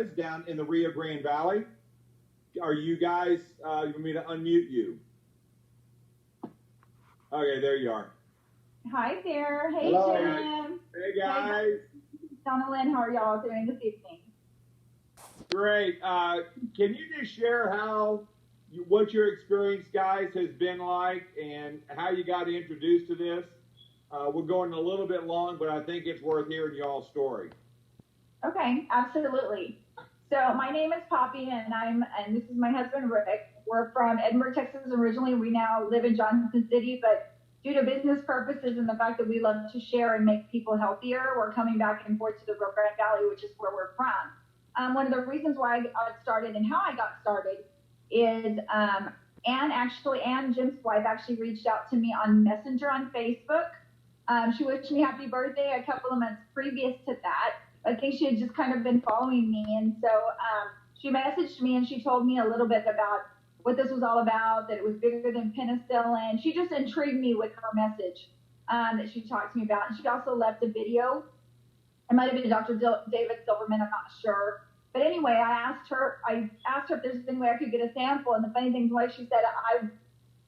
Perez down in the Rio Grande Valley. Are you guys, you want me to unmute you? Okay, there you are. Hi there. Hey, Hello. Jim. Hey, guys. Donna Lynn, how are y'all doing this evening? Great. Can you just share what your experience, guys, has been like and how you got introduced to this? We're going a little bit long, but I think it's worth hearing y'all's story. Okay, absolutely. So my name is Poppy, and this is my husband, Rick. We're from Edinburgh, Texas originally. We now live in Johnson City, but due to business purposes and the fact that we love to share and make people healthier, we're coming back and forth to the Rio Grande Valley, which is where we're from. One of the reasons why I got started and how I got started is Ann and Jim's wife actually reached out to me on Messenger on Facebook. She wished me happy birthday a couple of months previous to that. I think she had just kind of been following me. And so she messaged me and she told me a little bit about what this was all about, that it was bigger than penicillin. She just intrigued me with her message that she talked to me about. And she also left a video. It might have been Dr. David Silverman, I'm not sure. But anyway, I asked her if there's any way I could get a sample. And the funny thing was, she said,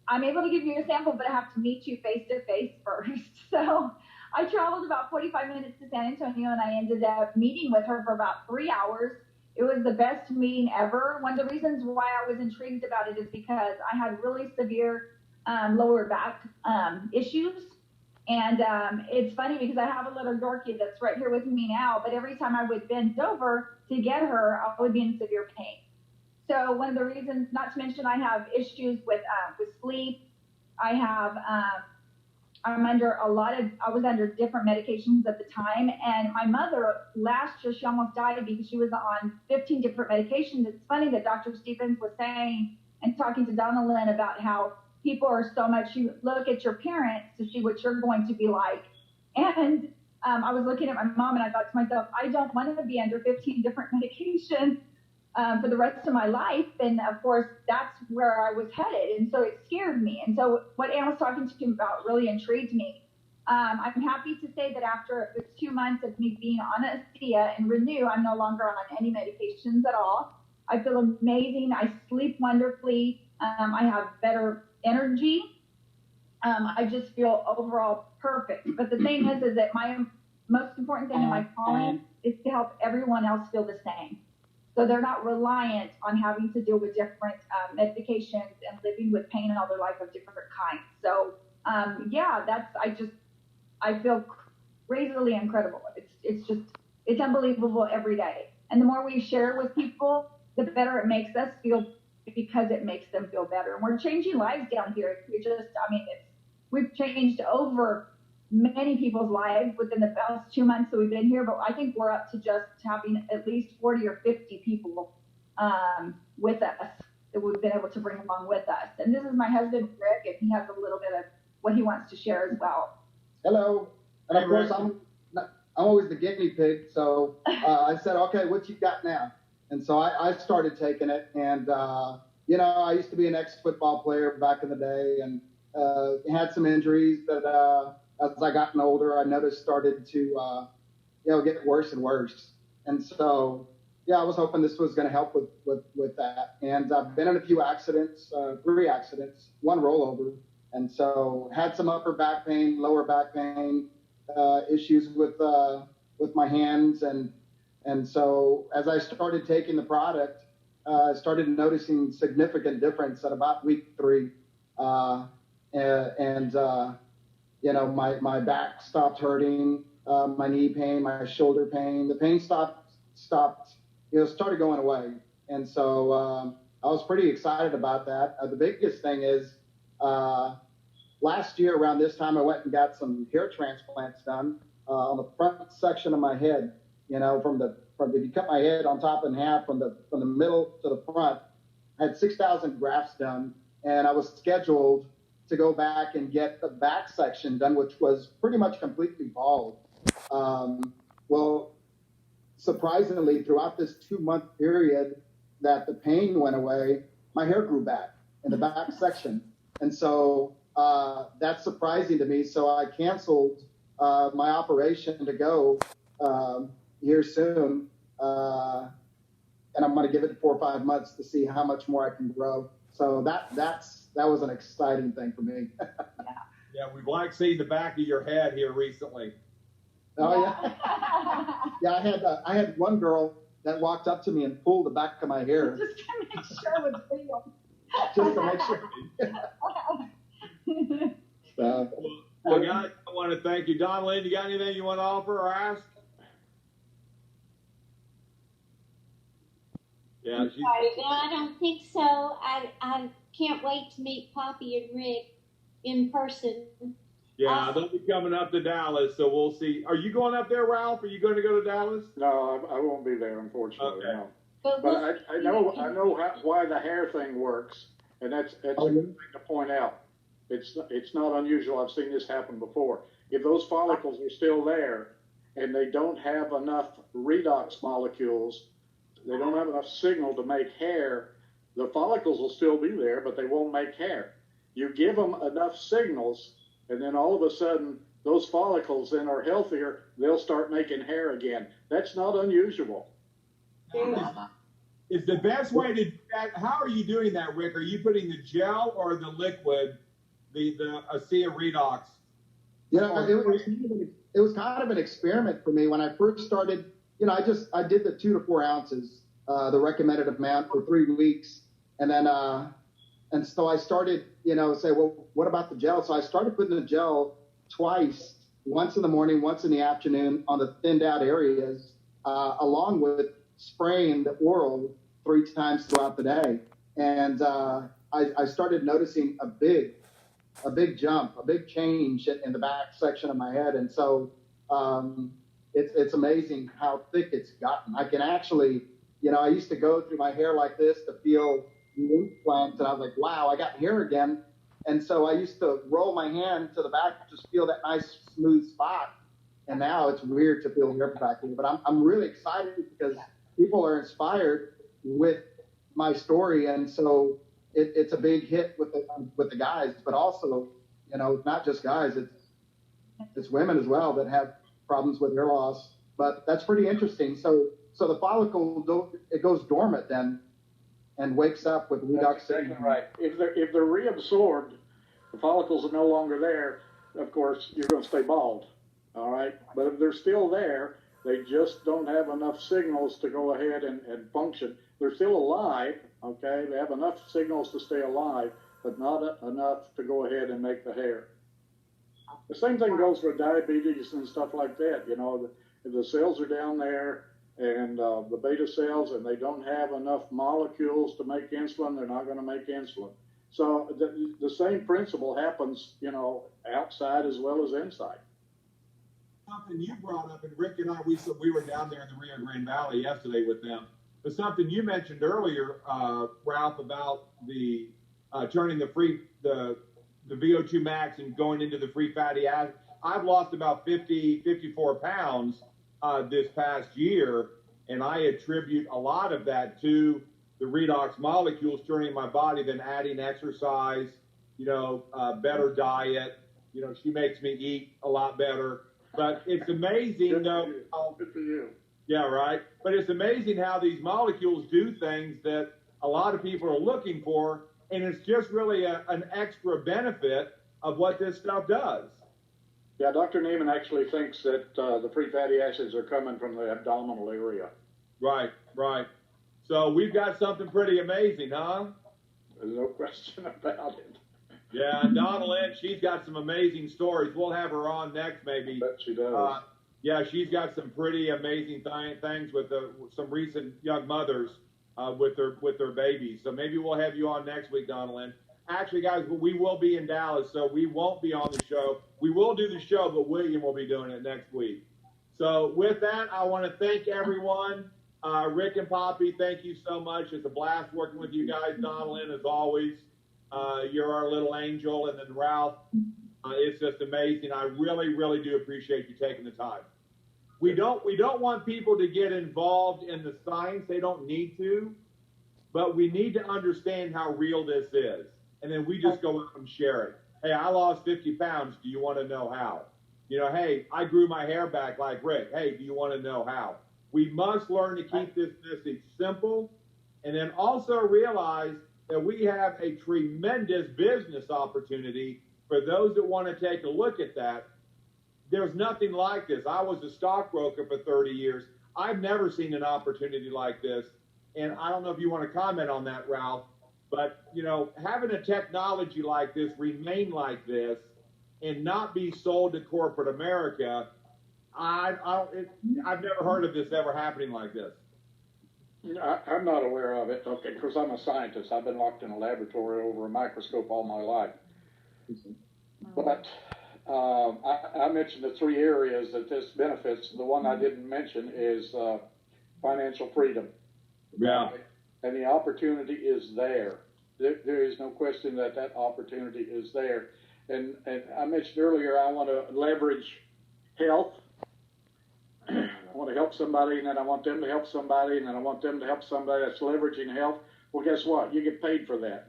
I'm able to give you a sample, but I have to meet you face to face first. So I traveled about 45 minutes to San Antonio, and I ended up meeting with her for about 3 hours. It was the best meeting ever. One of the reasons why I was intrigued about it is because I had really severe lower back issues. And it's funny because I have a little Dorky that's right here with me now, but every time I would bend over to get her, I would be in severe pain. So one of the reasons, not to mention I have issues with sleep. I was under different medications at the time. And my mother, last year, she almost died because she was on 15 different medications. It's funny that Dr. Stevens was saying and talking to Donna Lynn about how people are so much, you look at your parents to see what you're going to be like. And I was looking at my mom and I thought to myself, I don't want to be under 15 different medications for the rest of my life. And of course, that's where I was headed. And so it scared me. And so what Ann was talking to me about really intrigued me. I'm happy to say that after 2 months of me being on ASEA and Renew, I'm no longer on any medications at all. I feel amazing. I sleep wonderfully. I have better energy. I just feel overall perfect. But the thing is that my most important thing in my calling is to help everyone else feel the same. So they're not reliant on having to deal with different medications and living with pain all their life of different kinds. So I feel crazily incredible. It's unbelievable every day. And the more we share with people, the better it makes us feel because it makes them feel better. And we're changing lives down here. We've changed over many people's lives within the past 2 months that we've been here, but I think we're up to just having at least 40 or 50 people with us that we've been able to bring along with us. And this is my husband, Rick, and he has a little bit of what he wants to share as well. Hello. And of course, I'm always the guinea pig. So I said, okay, what you got now? And so I started taking it. And, I used to be an ex-football player back in the day and had some injuries that as I gotten older, I noticed started to, get worse and worse. And so, I was hoping this was going to help with that. And I've been in a few accidents, 3 accidents, 1 rollover. And so had some upper back pain, lower back pain, issues with my hands. And so as I started taking the product, I started noticing significant difference at about week 3. My back stopped hurting, my knee pain, my shoulder pain, the pain stopped, started going away. And so I was pretty excited about that. The biggest thing is last year around this time, I went and got some hair transplants done on the front section of my head, if you cut my head on top in half from the middle to the front. I had 6,000 grafts done, and I was scheduled to go back and get the back section done, which was pretty much completely bald. Well, surprisingly, throughout this 2-month period that the pain went away, my hair grew back in the back section. And so that's surprising to me. So I canceled my operation to go here soon and I'm going to give it 4 or 5 months to see how much more I can grow. So that was an exciting thing for me. Yeah, we've like seen the back of your head here recently. Oh yeah. Yeah, I had one girl that walked up to me and pulled the back of my hair. Just to make sure it was real. Just to make sure. So, Well, guys, I want to thank you. Don Lynn, you got anything you want to offer or ask? Yeah, No, I don't think so. I can't wait to meet Poppy and Rick in person. yeah, they'll be coming up to Dallas, so we'll see. Are you going up there, Ralph? Are you going to go to Dallas? No, I won't be there, unfortunately. Okay. No. But I know why the hair thing works, and that's a good thing to point out. It's not unusual. I've seen this happen before. If those follicles are still there, and they don't have enough redox molecules, they don't have enough signal to make hair, the follicles will still be there, but they won't make hair. You give them enough signals, and then all of a sudden, those follicles then are healthier. They'll start making hair again. That's not unusual. Is the best way to do that? How are you doing that, Rick? Are you putting the gel or the liquid, the ASEA Redox? Yeah, it was kind of an experiment for me when I first started. You know, I did the 2 to 4 ounces, the recommended amount for 3 weeks, and then and so I started, say, well, what about the gel? So I started putting the gel twice, once in the morning, once in the afternoon on the thinned out areas, along with spraying the oral 3 times throughout the day. And I started noticing a big jump, a big change in the back section of my head. And so it's amazing how thick it's gotten. I can actually, I used to go through my hair like this to feel the implants, and I was like, wow, I got hair again. And so I used to roll my hand to the back, just feel that nice smooth spot. And now it's weird to feel hair back here. But I'm really excited because people are inspired with my story, and so it's a big hit with the guys, but also, not just guys, it's women as well that have problems with hair loss. But that's pretty interesting. So the follicle it goes dormant then, and wakes up with redox. That's exactly right. If they're reabsorbed, the follicles are no longer there. Of course, you're going to stay bald. All right, but if they're still there, they just don't have enough signals to go ahead and function. They're still alive, okay? They have enough signals to stay alive, but not enough to go ahead and make the hair. The same thing goes for diabetes and stuff like that. If the cells are down there and the beta cells, and they don't have enough molecules to make insulin, they're not going to make insulin. So the same principle happens, outside as well as inside. Something you brought up, and Rick and I, we were down there in the Rio Grande Valley yesterday with them. But something you mentioned earlier, Ralph, about the turning the VO2 max and going into the free fatty acid. I've lost about 54 pounds this past year, and I attribute a lot of that to the redox molecules turning my body, then adding exercise, better diet. She makes me eat a lot better. But it's amazing, though. Good for you. Yeah, right. But it's amazing how these molecules do things that a lot of people are looking for, and it's just really an extra benefit of what this stuff does. Yeah, Dr. Neiman actually thinks that the free fatty acids are coming from the abdominal area. Right. So we've got something pretty amazing, huh? There's no question about it. Yeah, and Donna Lynn, she's got some amazing stories. We'll have her on next, maybe. I bet she does. Yeah, she's got some pretty amazing things with some recent young mothers with their babies. So maybe we'll have you on next week, Donna Lynn. Actually, guys, we will be in Dallas, so we won't be on the show. We will do the show, but William will be doing it next week. So with that, I want to thank everyone. Rick and Poppy, thank you so much. It's a blast working with you guys. Donna Lynn, as always. You're our little angel, and then Ralph, it's just amazing. I really, really do appreciate you taking the time. We don't want people to get involved in the science. They don't need to, but we need to understand how real this is, and then we just go out and share it. Hey, I lost 50 pounds. Do you want to know how? Hey, I grew my hair back like Rick. Hey, do you want to know how? We must learn to keep this message simple, and then also realize that we have a tremendous business opportunity for those that want to take a look at that. There's nothing like this. I was a stockbroker for 30 years. I've never seen an opportunity like this. And I don't know if you want to comment on that, Ralph, but having a technology like this remain like this and not be sold to corporate America, I've never heard of this ever happening like this. I'm not aware of it. Okay, because I'm a scientist. I've been locked in a laboratory over a microscope all my life. But I mentioned the 3 areas that this benefits. The one I didn't mention is financial freedom. Yeah. And the opportunity is there. There is no question that opportunity is there. And I mentioned earlier, I want to leverage health. I want to help somebody, and then I want them to help somebody, and then I want them to help somebody that's leveraging health. Well, guess what? You get paid for that.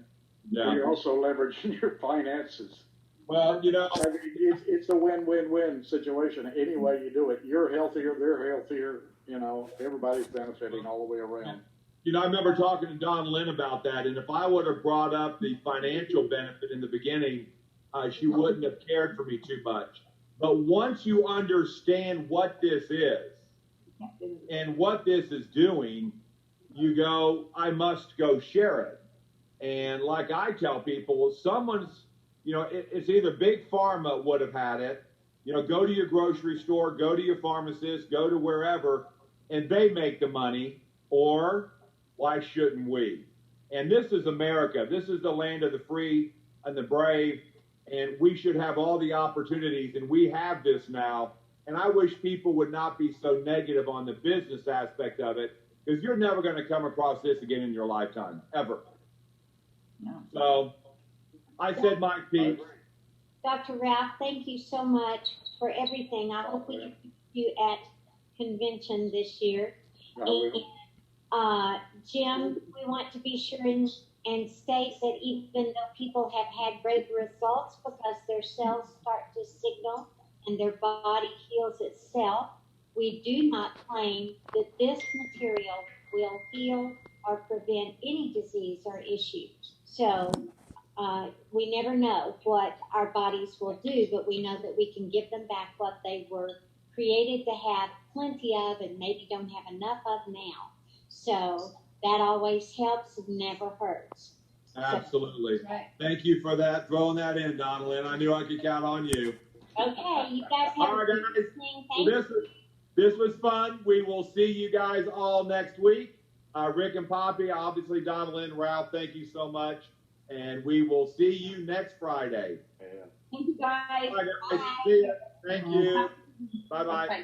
Yeah. You're also leveraging your finances. Well, I mean, it's a win-win-win situation. Any way you do it, you're healthier, they're healthier. Everybody's benefiting all the way around. I remember talking to Don Lynn about that, and if I would have brought up the financial benefit in the beginning, she wouldn't have cared for me too much. But once you understand what this is and what this is doing, you go, I must go share it. And like I tell people, someone's, it's either Big Pharma would have had it, go to your grocery store, go to your pharmacist, go to wherever, and they make the money, or why shouldn't we? And this is America. This is the land of the free and the brave, and we should have all the opportunities, and we have this now. And I wish people would not be so negative on the business aspect of it, because you're never going to come across this again in your lifetime, ever. No. So I said my piece. Dr. Ralph, thank you so much for everything. I hope we can see you at convention this year. And Jim, we want to be sure and state that even though people have had great results because their cells start to signal and their body heals itself, we do not claim that this material will heal or prevent any disease or issues. So we never know what our bodies will do, but we know that we can give them back what they were created to have plenty of and maybe don't have enough of now. So that always helps and never hurts. Absolutely. So, right. Thank you for that, throwing that in, Donalyn. I knew I could count on you. Okay, you guys have all right, a guys. good evening. This was fun. We will see you guys all next week. Rick and Poppy, obviously Donalyn, Ralph, thank you so much. And we will see you next Friday. Thank you, guys. All right, guys. Bye. See ya. Thank you. Bye-bye. Bye.